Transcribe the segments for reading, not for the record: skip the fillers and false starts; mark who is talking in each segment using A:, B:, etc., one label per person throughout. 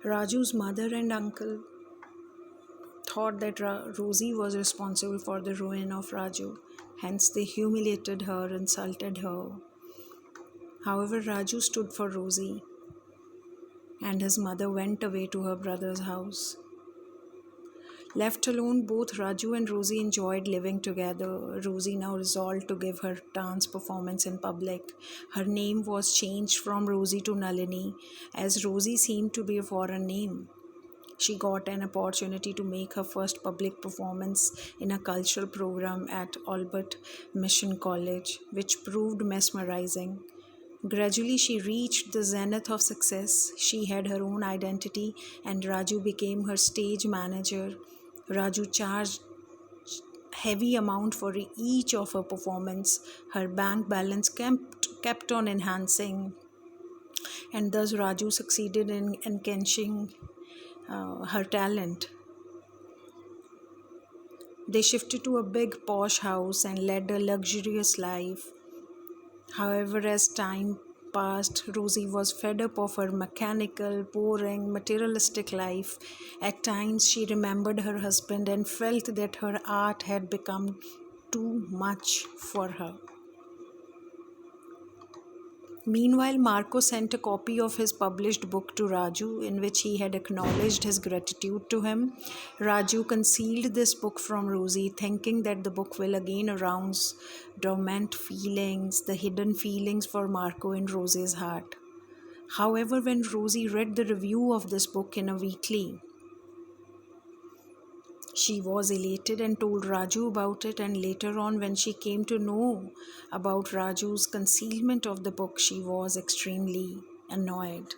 A: Raju's mother and uncle thought that Rosie was responsible for the ruin of Raju. Hence, they humiliated her, insulted her. However, Raju stood for Rosie, and his mother went away to her brother's house. Left alone, both Raju and Rosie enjoyed living together. Rosie now resolved to give her dance performance in public. Her name was changed from Rosie to Nalini, as Rosie seemed to be a foreign name. She got an opportunity to make her first public performance in a cultural program at Albert Mission College, which proved mesmerizing. Gradually, she reached the zenith of success. She had her own identity, and Raju became her stage manager. Raju charged heavy amount for each of her performance. Her bank balance kept on enhancing, and thus Raju succeeded in encamping her talent. They shifted to a big posh house and led a luxurious life. However, as time passed, Rosie was fed up of her mechanical, boring, materialistic life. At times, she remembered her husband and felt that her art had become too much for her. Meanwhile, Marco sent a copy of his published book to Raju, in which he had acknowledged his gratitude to him. Raju concealed this book from Rosie, thinking that the book will again arouse dormant feelings, the hidden feelings for Marco in Rosie's heart. However, when Rosie read the review of this book in a weekly, she was elated and told Raju about it, and later on, when she came to know about Raju's concealment of the book, she was extremely annoyed.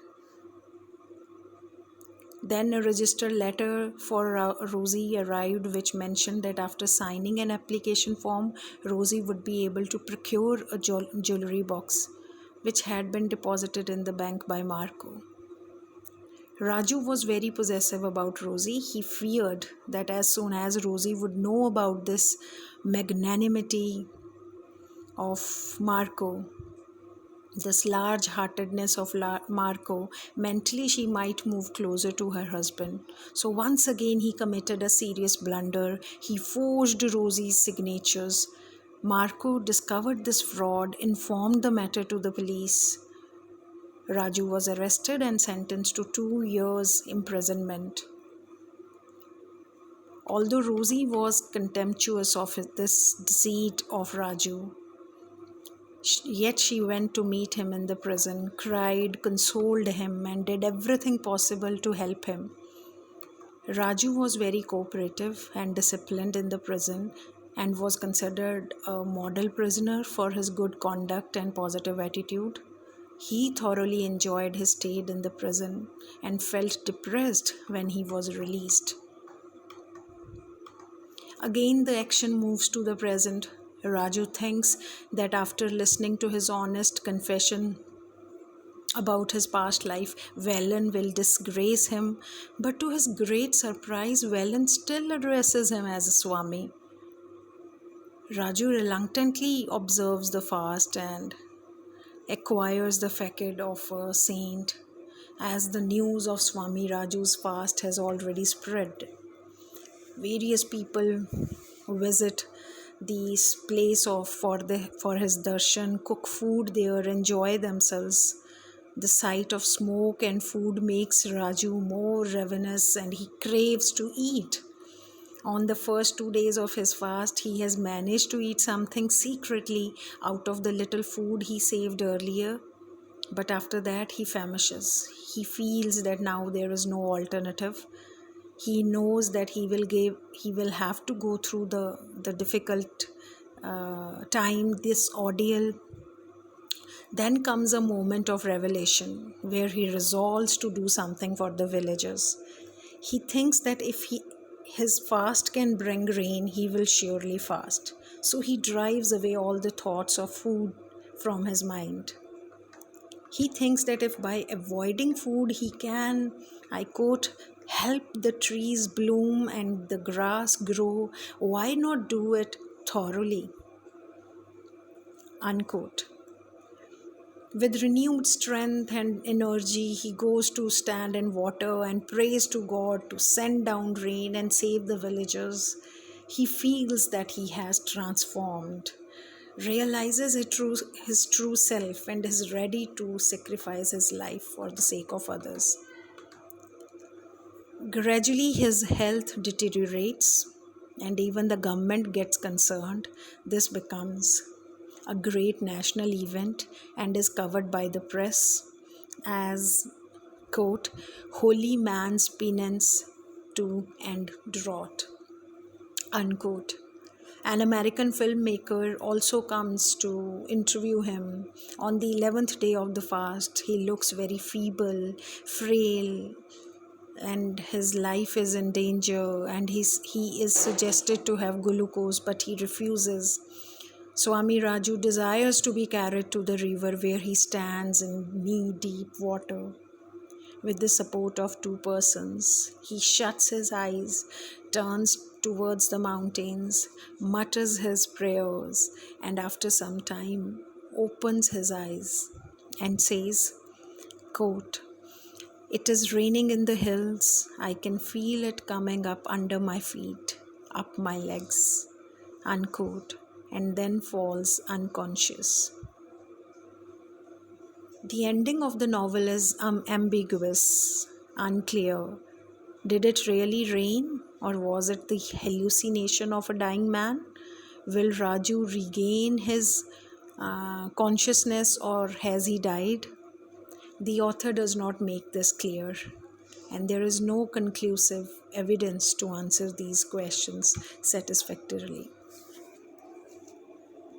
A: Then a registered letter for Rosie arrived, which mentioned that after signing an application form, Rosie would be able to procure a jewelry box, which had been deposited in the bank by Marco. Raju was very possessive about Rosie. He feared that as soon as Rosie would know about this magnanimity of Marco, this large-heartedness of Marco, mentally she might move closer to her husband. So once again he committed a serious blunder. He forged Rosie's signatures. Marco discovered this fraud, informed the matter to the police. Raju was arrested and sentenced to 2 years imprisonment. Although Rosie was contemptuous of this deceit of Raju, yet she went to meet him in the prison, cried, consoled him, and did everything possible to help him. Raju was very cooperative and disciplined in the prison and was considered a model prisoner for his good conduct and positive attitude. He thoroughly enjoyed his stay in the prison and felt depressed when he was released. Again, the action moves to the present. Raju thinks that after listening to his honest confession about his past life, Velen will disgrace him, but to his great surprise, Velen still addresses him as a Swami. Raju reluctantly observes the fast and acquires the facade of a saint, as the news of Swami Raju's fast has already spread. Various people visit this place for his darshan, cook food there, enjoy themselves. The sight of smoke and food makes Raju more ravenous and he craves to eat. On the first 2 days of his fast, he has managed to eat something secretly out of the little food he saved earlier. But after that, he famishes. He feels that now there is no alternative. He knows that he will have to go through the difficult time, this ordeal. Then comes a moment of revelation where he resolves to do something for the villagers. He thinks that if his fast can bring rain, he will surely fast. So he drives away all the thoughts of food from his mind. He thinks that if by avoiding food he can, I quote, help the trees bloom and the grass grow, why not do it thoroughly? Unquote. With renewed strength and energy, he goes to stand in water and prays to God to send down rain and save the villagers. He feels that he has transformed, realizes his true self, and is ready to sacrifice his life for the sake of others. Gradually, his health deteriorates, and even the government gets concerned. This becomes a great national event and is covered by the press as, quote, holy man's penance to end drought, unquote. An American filmmaker also comes to interview him. On the 11th day of the fast, he looks very feeble, frail, and his life is in danger, and he is suggested to have glucose, but he refuses. Swami Raju desires to be carried to the river where he stands in knee-deep water. With the support of two persons, he shuts his eyes, turns towards the mountains, mutters his prayers, and after some time opens his eyes and says, quote, it is raining in the hills. I can feel it coming up under my feet, up my legs, unquote, and then falls unconscious. The ending of the novel is ambiguous, unclear. Did it really rain, or was it the hallucination of a dying man? Will Raju regain his consciousness, or has he died? The author does not make this clear, and there is no conclusive evidence to answer these questions satisfactorily.